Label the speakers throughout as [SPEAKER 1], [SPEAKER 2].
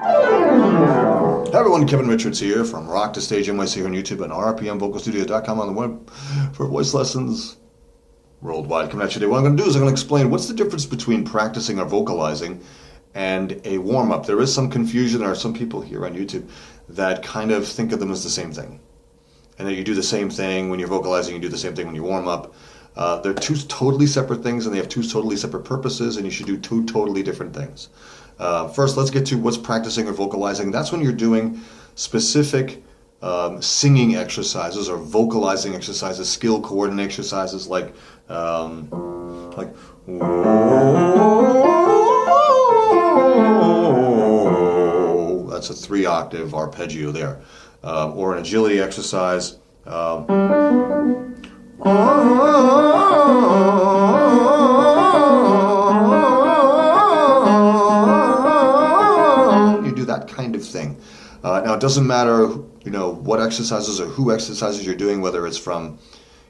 [SPEAKER 1] Hey everyone, Kevin Richards here from Rock to Stage NYC here on YouTube and rpmvocalstudio.com on the web for voice lessons worldwide. Coming at you today, what I'm going to do is I'm going to explain what's the difference between practicing or vocalizing and a warm-up. There is some confusion. There are some people here on YouTube that kind of think of them as the same thing, and that you do the same thing when you're vocalizing, you do the same thing when you warm up. They're two totally separate things, and they have two totally separate purposes, and you should do two totally different things. First, let's get to what's practicing or vocalizing. That's when you're doing specific singing exercises or vocalizing exercises, skill coordinate exercises like whoa, that's a 3-octave arpeggio there, or an agility exercise. That kind of thing. Now, it doesn't matter, what exercises or who exercises you're doing, whether it's from,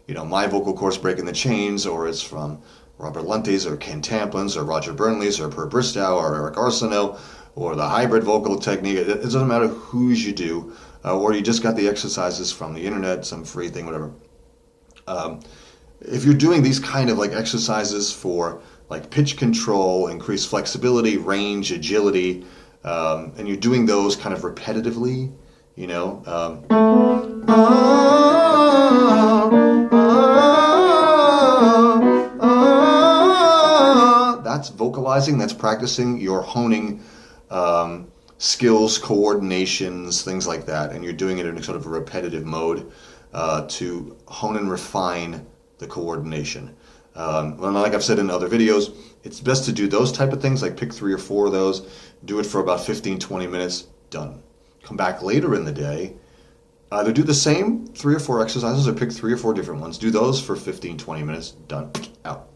[SPEAKER 1] my vocal course, Breaking the Chains, or it's from Robert Lunte's or Ken Tamplin's or Roger Burnley's or Per Bristow or Eric Arsenault or the hybrid vocal technique. It doesn't matter whose you do, or you just got the exercises from the internet, some free thing, whatever. If you're doing these kind of like exercises for like pitch control, increased flexibility, range, agility, and you're doing those kind of repetitively, that's vocalizing, that's practicing, you're honing skills, coordinations, things like that, and you're doing it in a sort of a repetitive mode to hone and refine the coordination. Well, like I've said in other videos, it's best to do those type of things, like pick 3 or 4 of those, do it for about 15-20 minutes, done. Come back later in the day, either do the same 3 or 4 exercises or pick 3 or 4 different ones, do those for 15-20 minutes, done, out.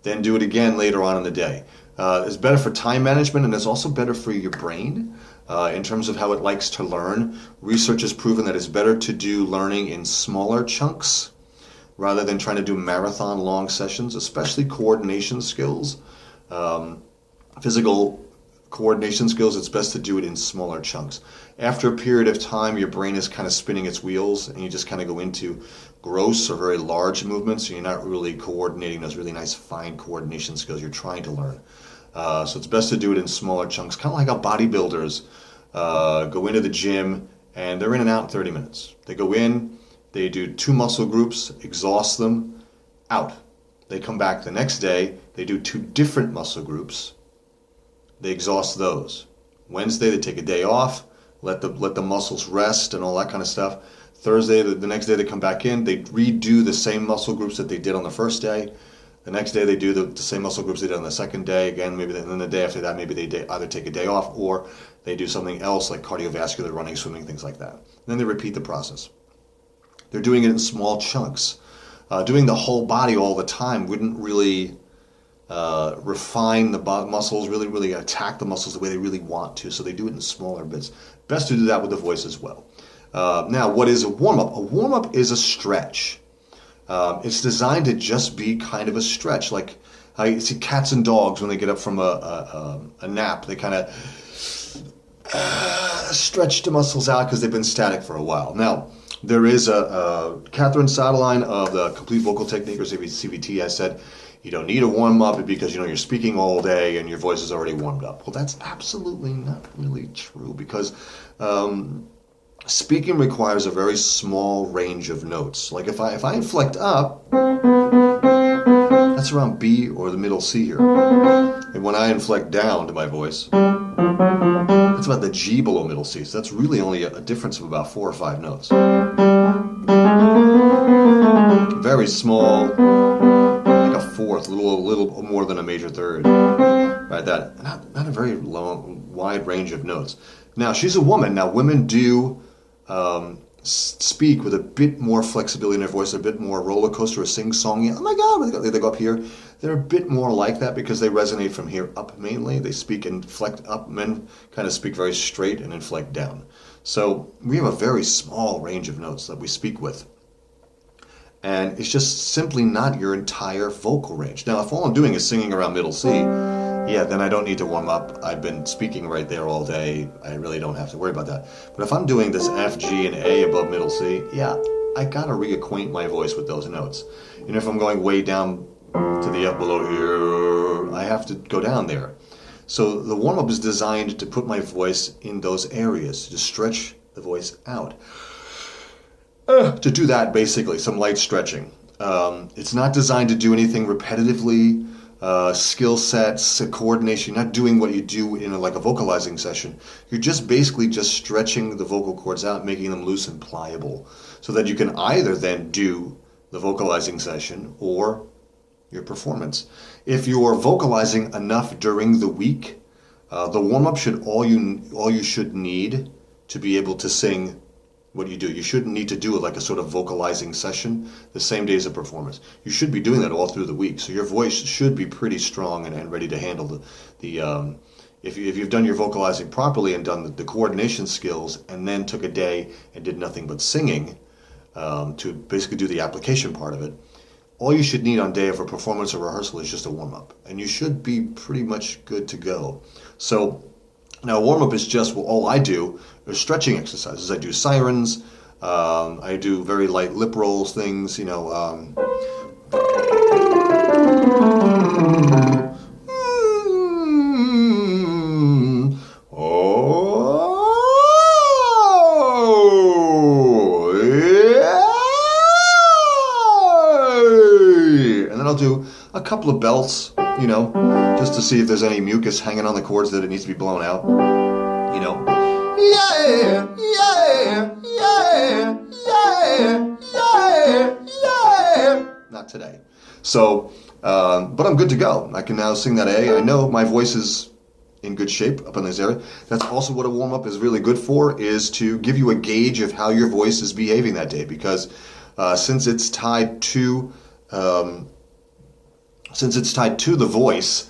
[SPEAKER 1] Then do it again later on in the day. It's better for time management, and it's also better for your brain in terms of how it likes to learn. Research has proven that it's better to do learning in smaller chunks rather than trying to do marathon long sessions, especially coordination skills. Physical coordination skills, it's best to do it in smaller chunks. After a period of time, your brain is kind of spinning its wheels, and you just kind of go into gross or very large movements, so you're not really coordinating those really nice fine coordination skills you're trying to learn. So it's best to do it in smaller chunks, kind of like how bodybuilders go into the gym, and they're in and out in 30 minutes. They go in, they do 2 muscle groups, exhaust them, out. They come back the next day, they do 2 different muscle groups, they exhaust those. Wednesday, they take a day off, let the muscles rest and all that kind of stuff. Thursday, the next day they come back in, they redo the same muscle groups that they did on the first day. The next day they do the same muscle groups they did on the second day. Again, maybe then the day after that, maybe they either take a day off or they do something else like cardiovascular, running, swimming, things like that. And then they repeat the process. They're doing it in small chunks. Doing the whole body all the time wouldn't really refine the muscles, really attack the muscles the way they really want to. So they do it in smaller bits. Best to do that with the voice as well. Now, what is a warm-up? A warm-up is a stretch. It's designed to just be kind of a stretch. Like I see cats and dogs when they get up from a nap, they kind of stretch the muscles out because they've been static for a while. Now, there is a Catherine Satterline of the Complete Vocal Technique, or CVT, has said, you don't need a warm-up because you're speaking all day and your voice is already warmed up. Well, that's absolutely not really true, because speaking requires a very small range of notes. Like if I inflect up, that's around B or the middle C here. And when I inflect down to my voice, that's about the G below middle C. So that's really only a difference of about 4 or 5 notes. Very small, like a fourth, a little more than a major third. Right, that not a very wide range of notes. Now, she's a woman. Now, women do speak with a bit more flexibility in their voice, a bit more roller coaster or sing-songy. Oh my God, they go up here. They're a bit more like that because they resonate from here up mainly. They speak and inflect up. Men kind of speak very straight and inflect down. So we have a very small range of notes that we speak with. And it's just simply not your entire vocal range. Now, if all I'm doing is singing around middle C, yeah, then I don't need to warm up. I've been speaking right there all day. I really don't have to worry about that. But if I'm doing this F, G, and A above middle C, yeah, I gotta reacquaint my voice with those notes. You know, if I'm going way down to the up below here, I have to go down there. So the warm-up is designed to put my voice in those areas, to stretch the voice out. To do that, basically, some light stretching. It's not designed to do anything repetitively, skill sets, coordination. You're not doing what you do in like a vocalizing session. You're just basically just stretching the vocal cords out, making them loose and pliable, so that you can either then do the vocalizing session or your performance. If you're vocalizing enough during the week, the warm-up should all you should need to be able to sing what you do. You shouldn't need to do it like a sort of vocalizing session the same day as a performance. You should be doing that all through the week. So your voice should be pretty strong and ready to handle if you've done your vocalizing properly and done the coordination skills and then took a day and did nothing but singing to basically do the application part of it. All you should need on day of a performance or rehearsal is just a warm-up, and you should be pretty much good to go. So now warm-up is just, well, all I do is stretching exercises. I do sirens, I do very light lip rolls, things, you know. I'll do a couple of belts, you know, just to see if there's any mucus hanging on the cords that it needs to be blown out, you know. Yeah, yeah, yeah, yeah, yeah, yeah. Not today. So, but I'm good to go. I can now sing that A. I know my voice is in good shape up in this area. That's also what a warm-up is really good for, is to give you a gauge of how your voice is behaving that day, because since it's tied to the voice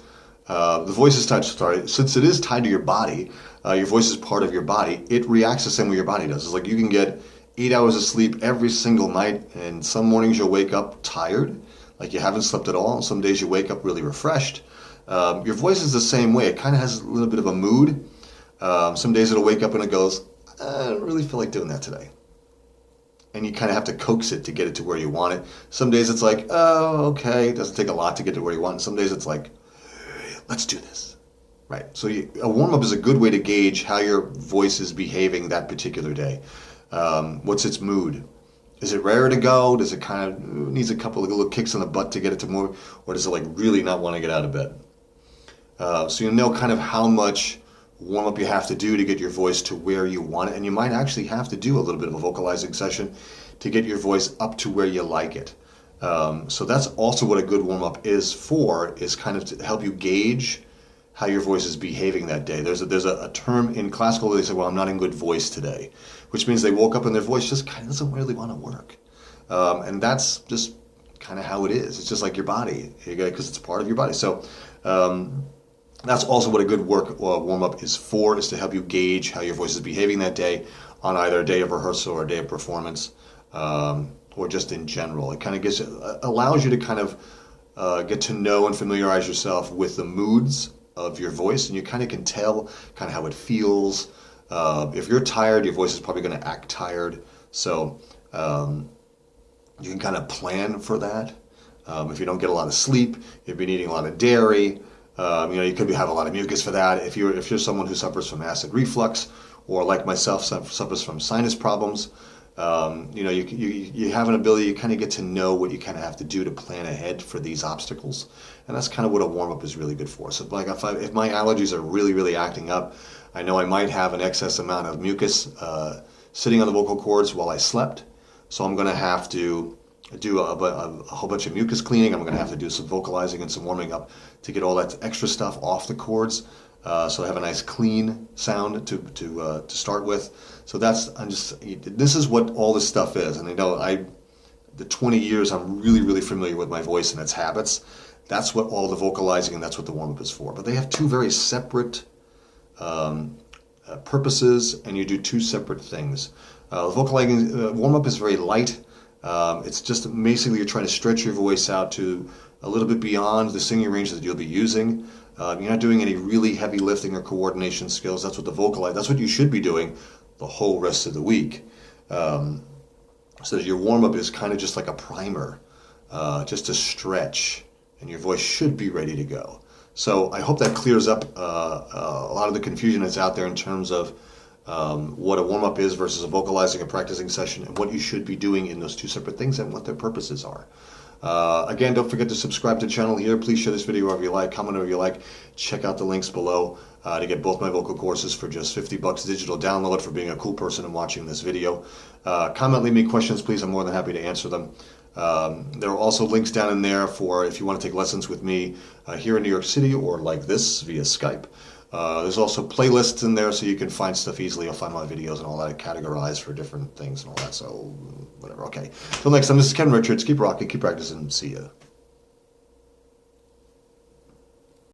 [SPEAKER 1] is tied, since it is tied to your body, your voice is part of your body, it reacts the same way your body does. It's like you can get 8 hours of sleep every single night, and some mornings you'll wake up tired, like you haven't slept at all, and some days you wake up really refreshed. Your voice is the same way. It kind of has a little bit of a mood. Some days it'll wake up and it goes, I don't really feel like doing that today. And you kind of have to coax it to get it to where you want it. Some days it's like, oh, okay, it doesn't take a lot to get to where you want. And some days it's like, let's do this. Right. So a warm-up is a good way to gauge how your voice is behaving that particular day. What's its mood? Is it rare to go? Does it kind of needs a couple of little kicks in the butt to get it to move? Or does it like really not want to get out of bed? So you know kind of how much warm-up you have to do to get your voice to where you want it, and you might actually have to do a little bit of a vocalizing session to get your voice up to where you like it. So that's also what a good warm-up is for, is kind of to help you gauge how your voice is behaving that day. There's a term in classical, they say, well, I'm not in good voice today, which means they woke up and their voice just kind of doesn't really want to work. And that's just kind of how it is. It's just like your body, because it's part of your body. So that's also what a good warm-up is for, is to help you gauge how your voice is behaving that day on either a day of rehearsal or a day of performance, or just in general. It kind of allows you to kind of get to know and familiarize yourself with the moods of your voice, and you kind of can tell kind of how it feels. If you're tired, your voice is probably going to act tired, so you can kind of plan for that. If you don't get a lot of sleep, if you've been eating a lot of dairy, you could have a lot of mucus for that. If you're someone who suffers from acid reflux, or like myself, suffers from sinus problems, you have an ability. You kind of get to know what you kind of have to do to plan ahead for these obstacles, and that's kind of what a warm up is really good for. So, like if my allergies are really, really acting up, I know I might have an excess amount of mucus sitting on the vocal cords while I slept, so I'm going to have to do a whole bunch of mucus cleaning. I'm going to have to do some vocalizing and some warming up to get all that extra stuff off the cords, so I have a nice clean sound to start with. So this is what all this stuff is. And I know the 20 years I'm really, really familiar with my voice and its habits. That's what all the vocalizing and that's what the warm-up is for. But they have two very separate purposes, and you do two separate things. The vocalizing warm-up is very light. It's just basically you're trying to stretch your voice out to a little bit beyond the singing range that you'll be using. You're not doing any really heavy lifting or coordination skills. That's what that's what you should be doing the whole rest of the week. So your warm-up is kind of just like a primer, just to stretch, and your voice should be ready to go. So I hope that clears up a lot of the confusion that's out there in terms of what a warm-up is versus a vocalizing and practicing session, and what you should be doing in those two separate things and what their purposes are. Again, don't forget to subscribe to the channel here. Please share this video wherever you like, comment wherever you like. Check out the links below to get both my vocal courses for just $50 digital download for being a cool person and watching this video. Comment, leave me questions, please. I'm more than happy to answer them. There are also links down in there for if you want to take lessons with me here in New York City or like this via Skype. There's also playlists in there so you can find stuff easily. You'll find my videos and all that categorized for different things and all that. So whatever. Okay. Till next time, this is Ken Richards. Keep rocking, keep practicing. See ya.